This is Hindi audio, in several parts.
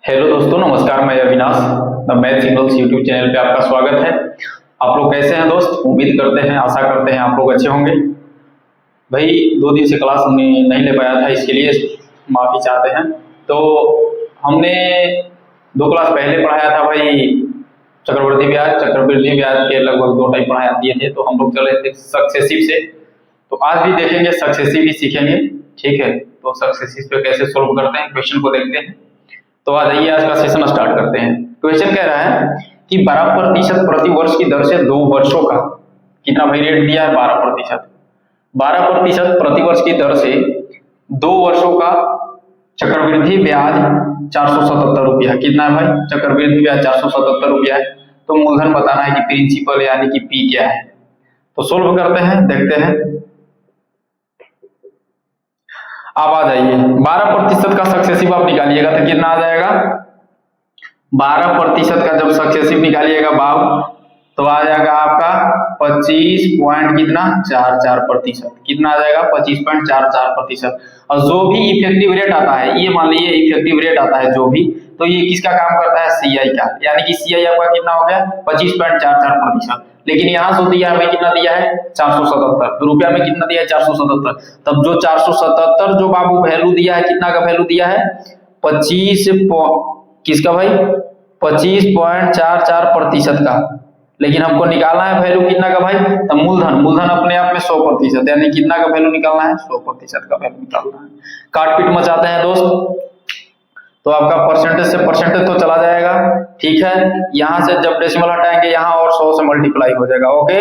हेलो दोस्तों, नमस्कार। मैं Avinash the math symbols YouTube channel पे आपका स्वागत है। आप लोग कैसे हैं दोस्त? उम्मीद करते हैं, आशा करते हैं आप लोग अच्छे होंगे। भाई 2 दिन से क्लास हमने नहीं ले पाया था, इसके लिए माफ़ी चाहते हैं। तो हमने 2 क्लास पहले पढ़ाया था भाई चक्रवृद्धि ब्याज के लगभग 2 टाइप पढ़ाया दिए थे। तो हम लोग चले थे सक्सेसिव से, तो आज भी देखेंगे सक्सेसिव ही सीखेंगे। ठीक है, तो सक्सेसिव पे कैसे सोल्व करते हैं, क्वेश्चन को देखते हैं। तो आ जाइए, आज का सेशन स्टार्ट करते हैं। क्वेश्चन कह रहा है कि 12% प्रति वर्ष की दर से 2 वर्षों का कितना भाई रेट दिया है? 12%। 12% प्रति वर्ष की दर से 2 वर्षों का चक्रवृद्धि ब्याज 477 रुपया। कितना है भाई? चक्रवृद्धि ब्याज 477 रुपया है। तो मूलधन बताना है कि प्रिंसिपल यानी कि पी क्या है। तो सोल्व करते हैं, देखते हैं। आप आ जाइए, 12% का सक्सेसिव आप निकालिएगा तो कितना आ जाएगा? 12% का जब सक्सेसिव निकालिएगा बाब, तो आ जाएगा आपका 25 पॉइंट कितना 44%। कितना आ जाएगा? 25.44%। और जो भी इफेक्टिव रेट आता है, ये मान लीजिए इफेक्टिव रेट आता है जो भी, तो ये किसका काम करता है? सीआई का। यानी कि सीआई आपका कितना हो गया? 25.44%। लेकिन यहाँ से दिया है कितना दिया है? 477 रुपया में। कितना दिया है? 477। तब जो 477 जो बाबू वैल्यू दिया है, कितना का वैल्यू दिया है? 25 किसका भाई? 25.44% का। लेकिन हमको निकालना है वैल्यू कितना का भाई? तो मूलधन अपने आप में 100%, यानी कितना का वैल्यू निकालना है? 100% का वैल्यू निकालना है। काटपीट मचाते हैं दोस्त। तो आपका परसेंटेज से परसेंटेज तो चला जाएगा। ठीक है, यहां से जब डेसिमल हटाएंगे यहाँ और 100 से मल्टीप्लाई हो जाएगा। ओके,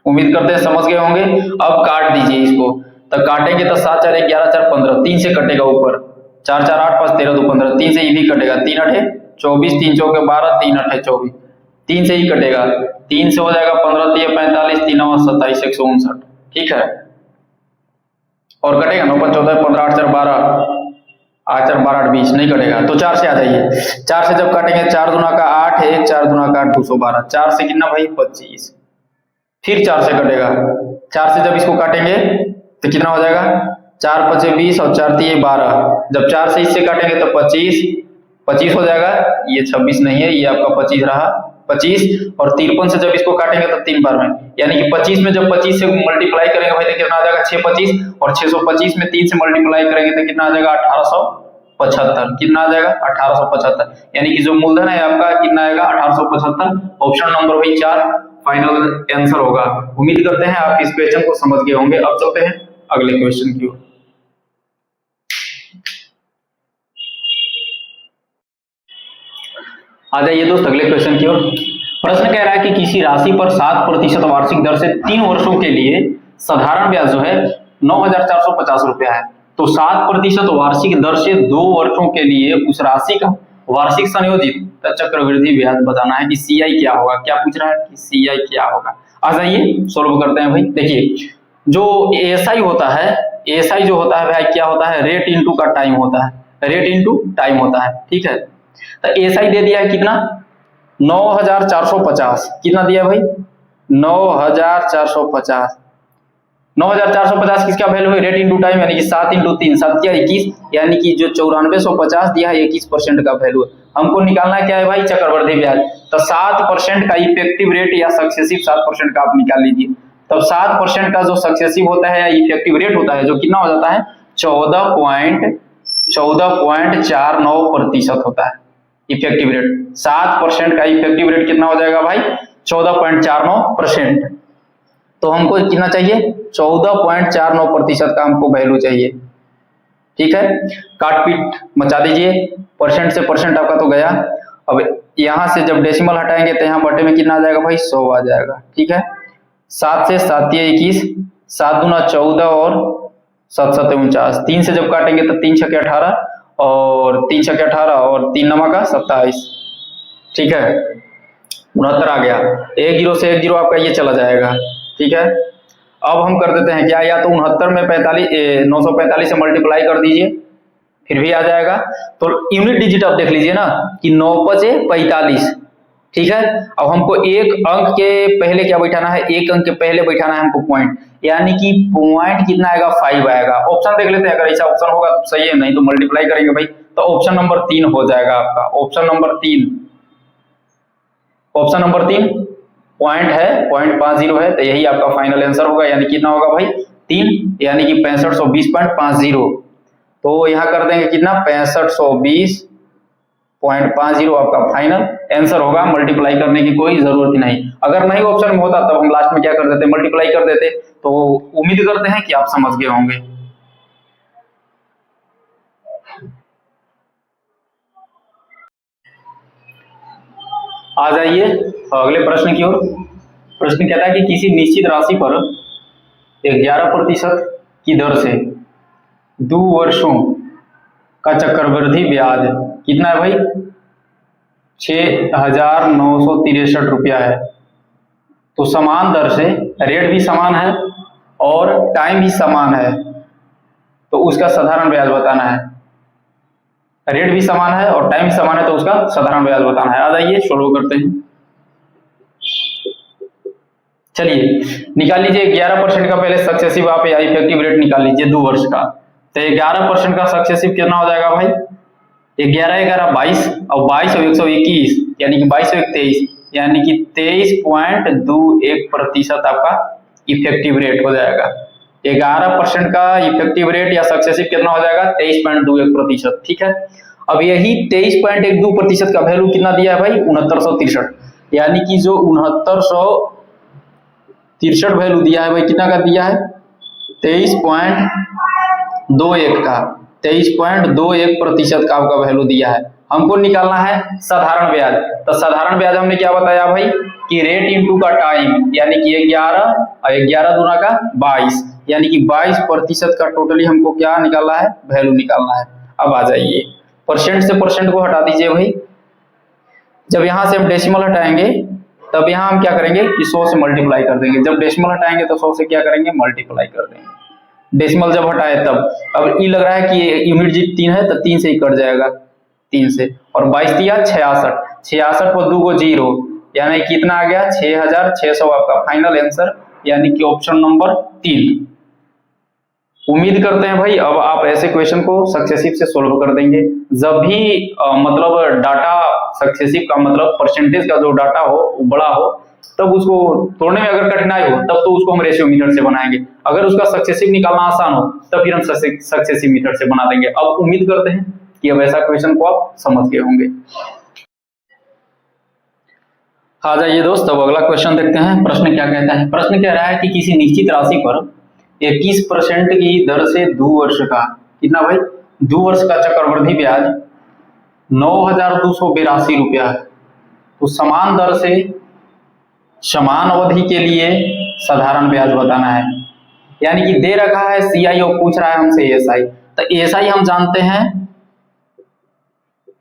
उम्मीद करते हैं समझ गए होंगे। अब काट दीजिए इसको। तो काटेंगे तो 7 4 11 4 15, 3 से कटेगा ऊपर। 4 4 8 5 13 2 15, 3 से ये भी कटेगा। 3 8 24, 3 चौके 12, 3 8 24, 3 से ही कटेगा। 3 से हो जाएगा 15 3 45, 3 9 27 159। ठीक है, और कटेगा 9 5 14 15 8 4 12, 8 4 12 8 20, नहीं कटेगा। तो 4 से आ जाइए। 4 से जब काटेंगे 4 दूना का 8 है, 4 दूना का 8 212। 4 से कितना भाई? 25। फिर 4 से कटेगा। 4 से जब इसको काटेंगे तो कितना हो जाएगा? 4 5 20 और 4 3 12। जब 4 से इससे काटेंगे तो 25 हो जाएगा। ये 26 नहीं है, ये आपका 25 रहा। 25 और 53 से जब इसको काटेंगे तो 3 बार में, यानी कि 25 में जब 25 से मल्टीप्लाई करेंगे भाई तो कितना आ जाएगा? 625। और 625 में 3 से मल्टीप्लाई करेंगे तो कितना आ जाएगा? 1875। कितना आ जाएगा? 1875। यानी कि जो मूलधन है आपका कितना आएगा? 1875। ऑप्शन नंबर भाई 4 फाइनल आंसर होगा। उम्मीद करते हैं आप इस क्वेश्चन को समझ गए होंगे। अब चलते हैं अगले क्वेश्चन की ओर। आ जाइए दोस्त अगले क्वेश्चन की ओर। प्रश्न कह रहा है कि किसी राशि पर 7% वार्षिक दर से 3 वर्षों के लिए साधारण ब्याज जो है 9,450 रुपया है। तो 7% वार्षिक दर से 2 वर्षों के लिए उस राशि का वार्षिक संयोजित चक्रवृद्धि ब्याज बताना है कि सीआई क्या होगा। क्या पूछ रहा है कि सीआई क्या होगा? आ जाइए सोल्व करते हैं भाई। देखिए, जो एएसआई होता है, एएसआई जो होता है भाई क्या होता है? रेट इंटू का टाइम होता है। रेट इंटू टाइम होता है। ठीक है, तो एएसआई दे दिया है कितना? 9,450। कितना दिया भाई? 9,450। 9,450 किसका वैल्यू है? रेट इंटू टाइम, यानी कि 7 इंटू 3 7 क्या 21, यानी कि जो 9450 दिया है 21% का वैल्यू है। हमको निकालना क्या है भाई? चक्रवृद्धि ब्याज। तो 7% का इफेक्टिव रेट या सक्सेसिव 7% का आप निकाल लीजिए। तब 7% का जो सक्सेसिव होता है या इफेक्टिव रेट होता है, जो कितना हो जाता है? 14.49% होता है इफेक्टिव रेट। 7% का इफेक्टिव रेट कितना हो जाएगा भाई? 14.49%। तो हमको कितना चाहिए? 14.49% का हमको वैल्यू चाहिए। ठीक है, काटपीट मचा दीजिए। परसेंट से परसेंट आपका तो गया। अब यहां से जब डेसिमल हटाएंगे तो यहाँ बटे में कितना आ जाएगा भाई? 100 आ जाएगा। ठीक है, 7 से 7 21, 7 दूना 14 और 7 7 49। 3 से जब काटेंगे तो 3 6 18 और 3 6 18 और 3 9 का 27। ठीक है, 69 आ गया। 1 0 से 1 0 आपका ये चला जाएगा। ठीक है, अब हम कर देते हैं क्या? या तो 69 में 945 से मल्टीप्लाई कर दीजिए, फिर भी आ जाएगा। तो यूनिट डिजिट आप देख लीजिए ना कि 9 5 45, ठीक है। अब हमको एक अंक के पहले क्या बैठाना है, एक अंक के पहले बैठाना है हमको पॉइंट, यानी कि पॉइंट कितना आएगा 5 आएगा। ऑप्शन देख लेते हैं, अगर ऐसा ऑप्शन होगा तो सही है, नहीं तो मल्टीप्लाई करेंगे भाई। तो ऑप्शन नंबर 3 हो जाएगा आपका, option number 3, option number 3 point है, 0.50 है, तो यही आपका फाइनल आंसर होगा। यानी कितना होगा भाई 3, यानी कि 6520.50। तो यहाँ कर देंगे कितना 6520.50 आपका फाइनल आंसर होगा। मल्टीप्लाई करने की कोई जरूरत ही नहीं। अगर नहीं ऑप्शन में होता तब हम लास्ट में क्या कर देते, मल्टीप्लाई कर देते। तो उम्मीद करते हैं कि आप समझ गए होंगे। आ जाइए अगले प्रश्न की ओर। प्रश्न कहता है कि किसी निश्चित राशि पर 11% की दर से 2 वर्षों का चक्रवृद्धि ब्याज कितना है भाई, 6,963 रुपया है। तो समान दर से, रेट भी समान है और टाइम भी समान है, तो उसका साधारण ब्याज बताना है। रेट भी समान है और टाइम भी समान है, तो उसका साधारण ब्याज बताना है। आ जाइए शुरू करते हैं। चलिए निकाल लीजिए 11% का पहले सक्सेसिव आप या इफेक्टिव रेट निकाल लीजिए 2 वर्ष का। तो 11% का सक्सेसिव कितना हो जाएगा भाई, 11 22 और 22 और 121, यानी कि 22 और 23, यानी कि 23.21% आपका इफेक्टिव रेट हो जाएगा। 11% का इफेक्टिव रेट या सक्सेसिव कितना हो जाएगा 23.21%। ठीक है। अब यही 23.12% का वैल्यू कितना दिया है भाई 6963, यानी कि जो 6963 वैल्यू दिया है भाई कितना का दिया है 23.21 का, 23.21% का आपका वैल्यू दिया है। हमको निकालना है साधारण ब्याज। तो साधारण ब्याज हमने क्या बताया भाई कि रेट इंटू का टाइम, यानी कि 11 और 11 दूना का 22, यानी कि 22% का टोटली हमको क्या निकालना है, वैल्यू निकालना है। अब आ जाइए परसेंट से परसेंट को हटा दीजिए भाई। जब यहां से हम डेसिमल हटाएंगे तब यहां हम क्या करेंगे कि 100 से मल्टीप्लाई कर देंगे। जब डेसिमल हटाएंगे तो 100 से क्या करेंगे, मल्टीप्लाई कर देंगे। डेसिमल जब हटाए तब, अब ई लग रहा है कि यूनिट जी 3 है तो 3 से ही कट जाएगा, 3 से, और 22 दिया 66, 66 पर 2 को 0, यानी कितना आ गया 6600 आपका फाइनल आंसर, यानी कि ऑप्शन नंबर 3। उम्मीद करते हैं भाई अब आप ऐसे क्वेश्चन को सक्सेसिव से सोल्व कर देंगे। जब भी मतलब डाटा सक्सेसिव का मतलब परसेंटेज का जो डाटा हो वो बड़ा हो, तब उसको तोड़ने में अगर कठिनाई हो तब तो उसको हम रेशियो मेथड से बनाएंगे। अगर उसका सक्सेसिव निकालना आसान हो तब फिर हम सक्सेसिव मेथड से बना देंगे। अब उम्मीद करते हैं कि अब ऐसा क्वेश्चन को आप समझ गए होंगे। आ जाइए दोस्त अब अगला क्वेश्चन देखते हैं। प्रश्न क्या कहता है, प्रश्न कह रहा है कि किसी निश्चित राशि पर 21% की दर से 2 वर्ष का, कितना भाई 2 वर्ष का चक्रवृद्धि ब्याज 9,282 रुपया है। तो समान दर से समान अवधि के लिए साधारण ब्याज बताना है। यानी कि दे रखा है सीआई और पूछ रहा है हमसे एसआई। तो एसआई हम जानते हैं,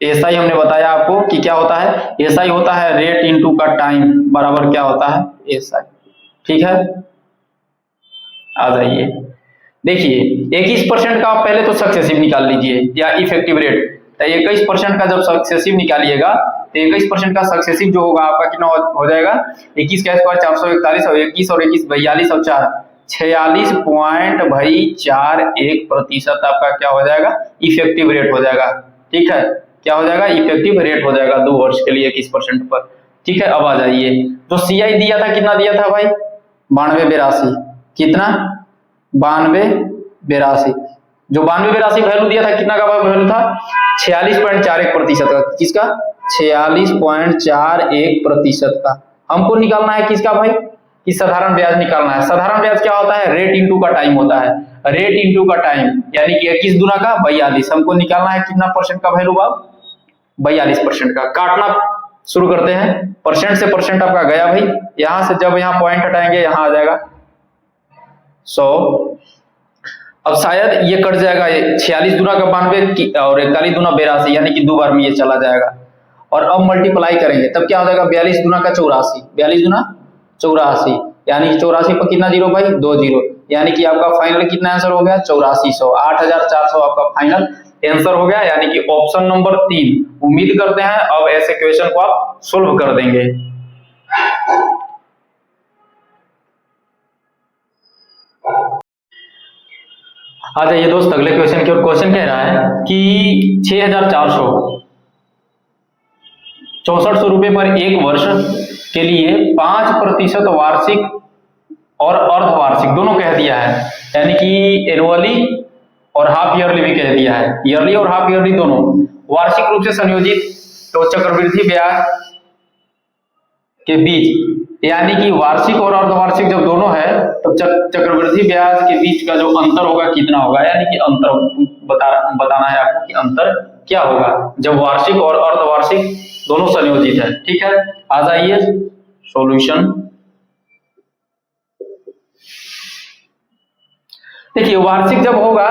एसआई हमने बताया आपको कि क्या होता है, एसआई होता है रेट इनटू का टाइम बराबर क्या होता है एसआई। ठीक है। आ जाइए देखिए 21% का आप पहले तो सक्सेसिव निकाल लीजिए या इफेक्टिव रेट। तो 21% का जब सक्सेसिव निकालिएगा तो 21% का सक्सेसिव जो होगा आपका कितना हो जाएगा, 21 का स्क्वायर 441 और 21 और 21 42 और 4 46.41% आपका क्या हो जाएगा इफेक्टिव रेट हो जाएगा। ठीक है, क्या हो जाएगा इफेक्टिव रेट हो जाएगा 2 वर्ष के लिए 21% पर। ठीक है। अब आ जाइए तो सीआई दिया था कितना दिया था भाई 9282, कितना 9282, जो 9282 वैल्यू दिया था कितना का वैल्यू था 46.41% का, किसका 46.41% का। हमको निकालना है किसका भाई कि साधारण ब्याज निकालना है। साधारण ब्याज क्या होता है रेट इंटू का टाइम होता है, रेट इंटू का टाइम, यानी कि 21 दूना का 42। हमको निकालना है कितना परसेंट का वैल्यू बाब 42% का। काटना शुरू करते हैं, परसेंट से परसेंट आपका गया भाई, यहां से जब यहाँ पॉइंट हटाएंगे यहाँ आ जाएगा 100। अब शायद ये कट जाएगा 46 दूना का 92 और 41 दूना 82, यानी कि 2 बार में ये चला जाएगा। और अब मल्टीप्लाई करेंगे तब क्या हो जाएगा 42 दूना का 84, 42 दूना 84, यानी 84 पर कितना जीरो भाई 2 जीरो, यानी कि आपका फाइनल कितना आंसर हो गया 8400, 8400 आपका फाइनल आंसर हो गया, यानी कि ऑप्शन नंबर 3। उम्मीद करते हैं अब ऐसे क्वेश्चन को आप सोल्व कर देंगे। आ जाइए दोस्त अगले क्वेश्चन की ओर। क्वेश्चन कह रहा है कि 6464 रुपए पर एक वर्ष के लिए 5% वार्षिक और अर्धवार्षिक दोनों कह दिया है, यानी कि एनुअली और हाफ ईयरली भी कह दिया है, ईयरली और हाफ ईयरली दोनों वार्षिक रूप से संयोजित तो चक्रवृद्धि ब्याज के बीच, यानी कि वार्षिक और अर्धवार्षिक जब दोनों है तब चक्रवृद्धि ब्याज के बीच का जो अंतर होगा कितना होगा, यानी कि अंतर बताना है आपको कि अंतर क्या होगा जब वार्षिक और अर्धवार्षिक दोनों संयोजित है। ठीक है, आ जाइए सॉल्यूशन। देखिए वार्षिक जब होगा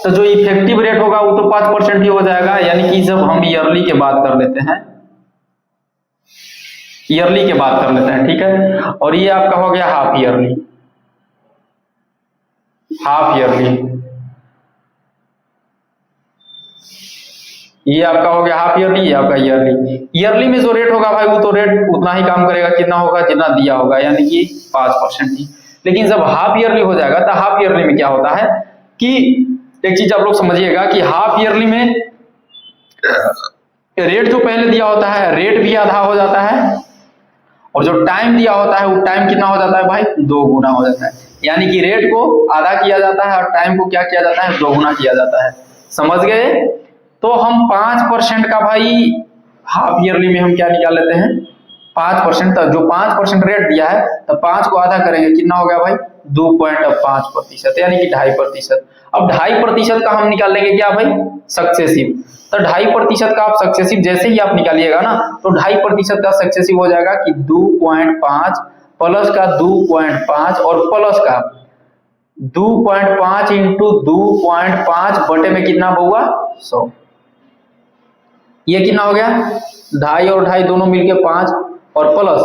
तो जो इफेक्टिव रेट होगा वो तो 5% ही हो जाएगा, यानी कि जब हम ईयरली के बात कर लेते हैं, ईयरली के बात कर लेते हैं, ठीक है। और ये आपका हो गया हाफ ईयरली, हाफ ईयरली, ये आपका हो गया हाफ ईयरली, ये आपका ईयरली। ईयरली में जो रेट होगा भाई वो तो रेट उतना ही काम करेगा, कितना होगा जितना दिया होगा, यानी कि 5% ही। लेकिन जब हाफ ईयरली हो जाएगा तो हाफ ईयरली में क्या होता है कि एक चीज आप लोग समझिएगा कि हाफ ईयरली में रेट जो पहले दिया होता है रेट भी आधा हो जाता है, और जो टाइम दिया होता है वो टाइम कितना हो जाता है भाई 2 गुना हो जाता है, यानी कि रेट को आधा किया जाता है और टाइम को क्या किया जाता है 2 गुना किया जाता है। समझ गए? तो हम 5% का भाई हाफ ईयरली में हम क्या निकाल लेते हैं 5%, जो 5% रेट दिया है तो 5 को आधा करेंगे कितना हो गया भाई 2.5%, यानी कि 2.5%। अब 2.5% का हम निकाल लेंगे क्या भाई सक्सेसिव, तो 2.5% का आप सक्सेसिव जैसे ही आप निकालिएगा ना तो 2.5% का सक्सेसिव हो जाएगा कि 2.5 प्लस का 2.5 और प्लस का 2.5 इंटू 2.5 बटे में कितना बउआ 100, ये कितना हो गया 2.5 और 2.5 दोनों मिलके 5 और प्लस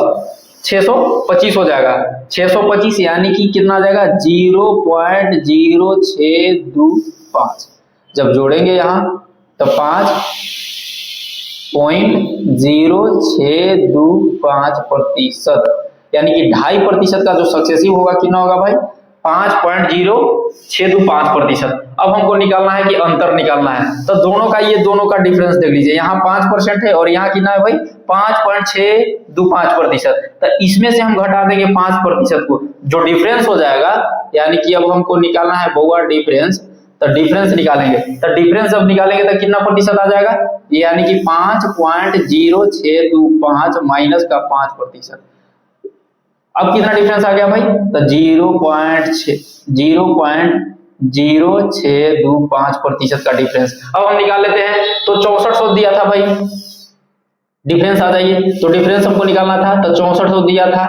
625 हो जाएगा, 625 यानी कि कितना आ जाएगा 0.0625। जब जोड़ेंगे यहाँ तो 5.0625%, यानी कि 2.5% का जो सक्सेसिव होगा कितना होगा भाई 5.0625%। अब हमको निकालना है कि अंतर निकालना है, तो दोनों का ये दोनों का डिफरेंस देख लीजिए, यहाँ 5% है और यहाँ कितना है भाई 5.625%, तो इसमें से हम घटा देंगे 5% को, जो डिफरेंस हो जाएगा, यानी कि अब हमको निकालना है बउआ डिफरेंस, तो डिफरेंस निकालेंगे, तो डिफरेंस जब निकालेंगे तो कितना प्रतिशत आ जाएगा, यानी कि 5.0625 माइनस का 5%। अब कितना डिफरेंस आ गया भाई तो 0.0625% का डिफरेंस। अब हम निकाल लेते हैं, तो 6400 दिया था भाई, डिफरेंस आ जाइए, तो डिफरेंस हमको निकालना था तो 6400 दिया था,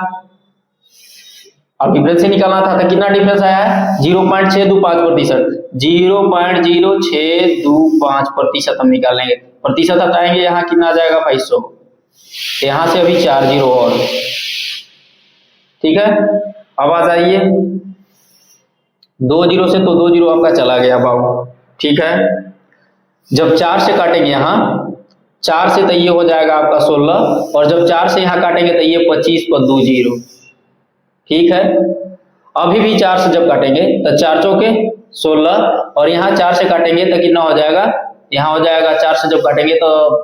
अब डिफरेंस ही निकालना था तो कितना डिफरेंस आया है 0.625%, 0.0625% हम निकाल लेंगे, प्रतिशत हटाएंगे यहाँ कितना आ जाएगा भाई 100, यहाँ से अभी 4 जीरो और, ठीक है। अब आ जाइए 2 जीरो से, तो 2 जीरो आपका चला गया बाबू, ठीक है। जब 4 से काटेंगे यहाँ 4 से तो ये हो जाएगा आपका 16, और जब 4 से यहाँ काटेंगे तो ये 25 पर 2 जीरो, ठीक है। अभी भी 4 से जब काटेंगे तो 4 चौके 16, और यहाँ 4 से काटेंगे तो कितना हो जाएगा, यहाँ हो जाएगा 4 से जब काटेंगे तो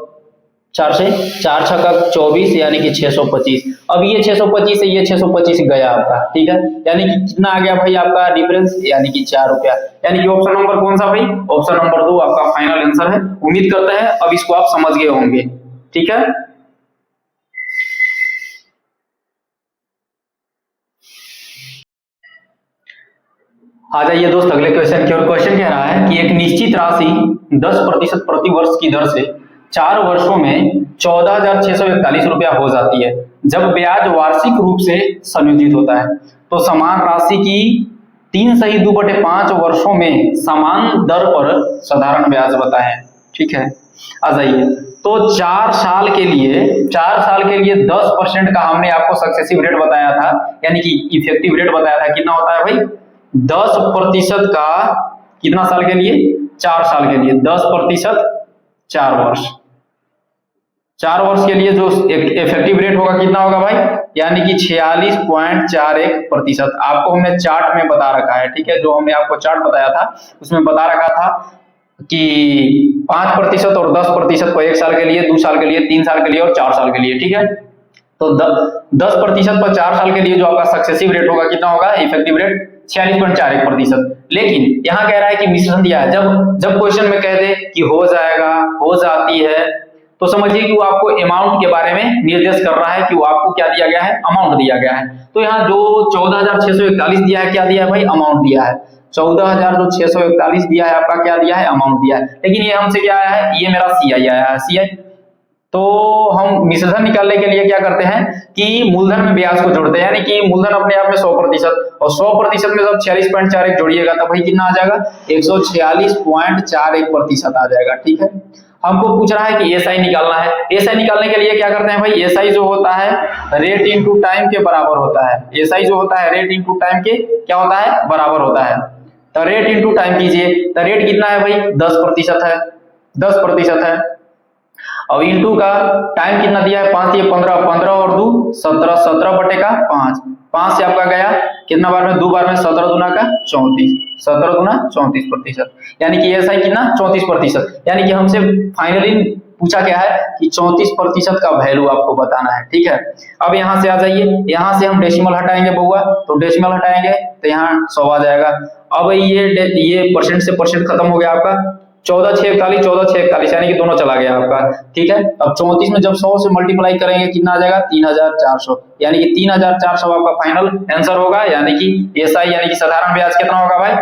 4 से 4 छक्का 24, यानी कि 625। अब ये 625 से ये 625 गया आपका, ठीक है, यानी कि कितना आ गया भाई आपका डिफरेंस, यानी कि 4 रुपया, यानी कि ऑप्शन नंबर कौन सा भाई, ऑप्शन नंबर 2 आपका फाइनल आंसर है। उम्मीद करते हैं अब इसको आप समझ गए होंगे, ठीक है। आ जाइए दोस्त अगले क्वेश्चन की ओर। क्वेश्चन कह रहा है कि एक निश्चित राशि 10% प्रति वर्ष की दर से 4 वर्षों में 14,641 रुपया हो जाती है। जब ब्याज वार्षिक रूप से संयोजित होता है तो समान राशि की 3/2/5 वर्षों में समान दर पर साधारण ब्याज बताएं, ठीक है। आ जाइए, तो 4 साल के लिए 10% का हमने आपको सक्सेसिव रेट बताया था, यानी कि इफेक्टिव रेट बताया था, कितना होता है भाई 10% का कितना साल के लिए 4 साल के लिए 10% 4 वर्ष, 4 वर्ष के लिए जो इफेक्टिव रेट होगा कितना होगा भाई, यानी कि 46.41%। आपको हमने चार्ट में बता रखा है, ठीक है, जो हमने आपको चार्ट बताया था उसमें बता रखा था कि 5% और 10% को 1 साल के लिए, 2 साल के लिए, 3 साल के लिए और 4 साल के लिए, ठीक है। तो 10% पर 4 साल के लिए जो आपका सक्सेसिव रेट होगा कितना होगा, इफेक्टिव रेट 46.41%। लेकिन यहाँ कह रहा है कि मिश्रण दिया है, जब क्वेश्चन में कह दे कि हो जाएगा, हो जाती है, तो समझिए कि वो आपको अमाउंट के बारे में निर्देश कर रहा है कि वो आपको क्या दिया गया है, अमाउंट दिया गया है। तो यहाँ जो 14,641 दिया है, क्या दिया है भाई, अमाउंट दिया है। 14,641 दिया है आपका, क्या दिया है, अमाउंट दिया है। लेकिन ये हमसे क्या आया है, ये मेरा CI आया है, CI। तो हम मिश्रधन निकालने के लिए क्या करते हैं कि मूलधन में ब्याज को जोड़ते हैं, यानी कि मूलधन अपने आप में 100% और 100% में जब 46.41 जोड़िएगा तब भाई कितना आ जाएगा, 146.41% आ जाएगा, ठीक है। हमको पूछ रहा है कि SI निकालना है। SI निकालने के लिए क्या करते हैं भाई, SI जो होता है रेट इंटू टाइम के बराबर होता है। SI जो होता है रेट इंटू टाइम के क्या होता है, बराबर होता है। तो रेट इंटू टाइम कीजिए, तो रेट कितना है भाई, 10% है, 10% है। और इंटू का टाइम कितना दिया है, 5 ये 15, 15 और 2 17, 17/5, 5 से आपका गया कितना बार में, 2 बार में, 17 दूना का 34, 17 दूना 34%, यानी कि SI कितना 34%। यानी कि हमसे फाइनली पूछा क्या है कि 34% का वैल्यू आपको बताना है, ठीक है। अब यहाँ से आ जाइए, यहाँ से हम डेसिमल हटाएंगे बउआ, तो डेसिमल हटाएंगे तो यहाँ 100 आ जाएगा। अब ये परसेंट से परसेंट खत्म हो गया आपका, 14,641, 14,641 यानी कि दोनों चला गया आपका, ठीक है। अब 34 में जब 100 से मल्टीप्लाई करेंगे कितना आ जाएगा, 3,400, यानी कि 3,400 आपका फाइनल आंसर होगा। यानी कि SI यानी कि साधारण ब्याज कितना होगा भाई,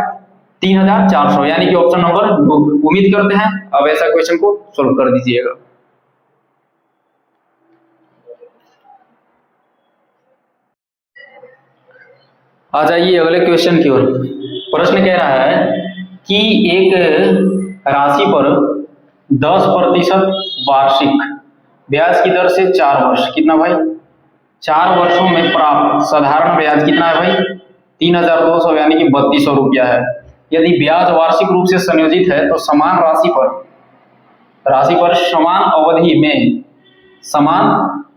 3,400, यानी कि ऑप्शन नंबर 2। उम्मीद करते हैं अब ऐसा क्वेश्चन को सोल्व कर दीजिएगा। आ जाइए अगले क्वेश्चन की ओर। प्रश्न कह रहा है कि एक राशि पर 10% वार्षिक ब्याज की दर से 4 वर्ष, कितना भाई, 4 वर्षों में प्राप्त साधारण ब्याज कितना है भाई, 3,200 यानी कि 3,200 रुपया है। यदि ब्याज वार्षिक रूप से संयोजित है तो समान राशि पर समान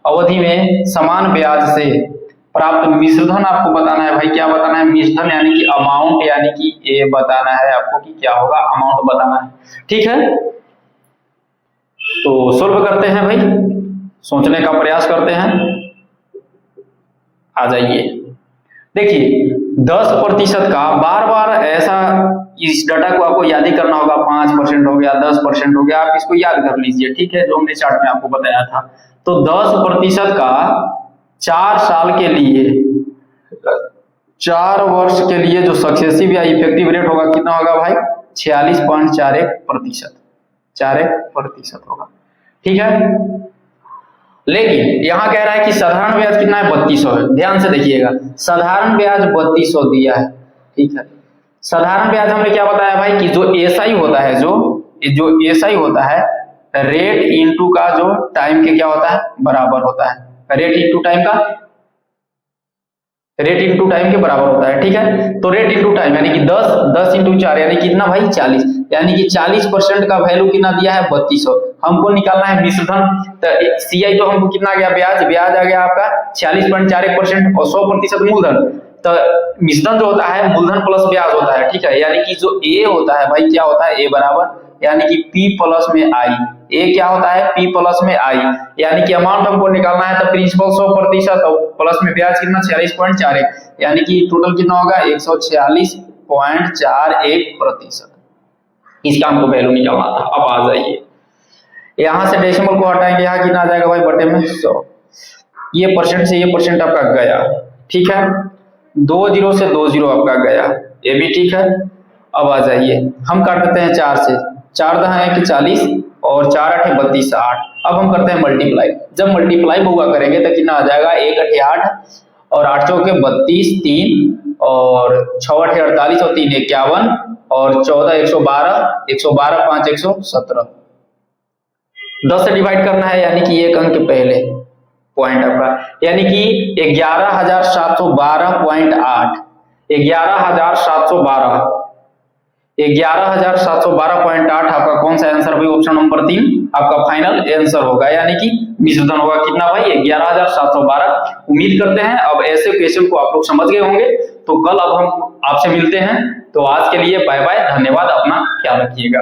अवधि में समान ब्याज से प्राप्त मिश्रधन आपको बताना है भाई, क्या बताना है, मिश्रधन यानी कि अमाउंट, यानी कि ये बताना है आपको कि क्या होगा, अमाउंट बताना है, ठीक है। तो सोल्व करते हैं भाई, सोचने का प्रयास करते हैं। आ जाइए, देखिए 10% का बार बार ऐसा, इस डाटा को आपको याद ही करना होगा, 5% हो गया, 10% हो गया, आप इसको याद कर लीजिए, ठीक है, जो हमने चार्ट में आपको बताया था। तो 10% का 4 साल के लिए, 4 वर्ष के लिए जो सक्सेसिव या इफेक्टिव रेट होगा कितना होगा भाई, 46.41%, 41% होगा, ठीक है। लेकिन यहाँ कह रहा है कि साधारण ब्याज कितना है, 3200 है। ध्यान से देखिएगा, साधारण ब्याज 3200 दिया है, ठीक है। साधारण ब्याज हमने क्या बताया भाई कि जो SI होता है, जो SI होता है रेट इंटू का जो टाइम के क्या होता है, बराबर होता है, रेट इंटू टाइम के बराबर होता है, ठीक है। तो रेट इंटू टाइम यानी कि 10 इंटू 4 यानी कितना भाई 40, यानी कि 40% का वैल्यू कितना दिया है, 3200। हमको निकालना है मिश्रधन, तो CI तो हमको कितना आ गया, ब्याज आ गया आपका 46.41% और 100% मूलधन। तो मिश्रधन जो होता है मूलधन प्लस ब्याज होता है, ठीक है। यानी कि जो A होता है भाई क्या होता है, A बराबर यानी कि P प्लस में I, A क्या होता है, P प्लस में I, यानी कि अमाउंट हमको निकालना है तो प्रिंसिपल 100% और प्लस में ब्याज कितना 46.41, यानी कि टोटल कितना होगा 146.41%। इसका हमको वैल्यू निकालना था। अब आ जाइए, यहां से डेसिमल को हटाएंगे, यहाँ कितना आ जाएगा भाई, बटे में 100, ये परसेंट से ये परसेंट आपका गया, ठीक है। 2 0 से 2 0 आपका गया, ये भी ठीक है। अब आ जाइए, हम काट देते हैं 4 से, 4 दहा 40 और 4 8 32 8। अब हम करते हैं मल्टीप्लाई, जब मल्टीप्लाई बउआ करेंगे तो कितना आ जाएगा, 1 8 8 और 8 चौके 32, 3 और 6 8 48 और 3 51 और 14 112, 112 5 117। 10 से डिवाइड करना है, यानी कि एक अंक पहले पॉइंट आपका, यानी कि 11,712.8, 11,712 11,712.8 आपका कौन सा आंसर भाई? ऑप्शन नंबर 3 आपका फाइनल आंसर होगा, यानी कि मिश्र धन होगा कितना भाई? 11,712। उम्मीद करते हैं अब ऐसे क्वेश्चन को आप लोग समझ गए होंगे। तो कल अब हम आपसे मिलते हैं। तो आज के लिए बाय बाय, धन्यवाद, अपना ख्याल रखिएगा।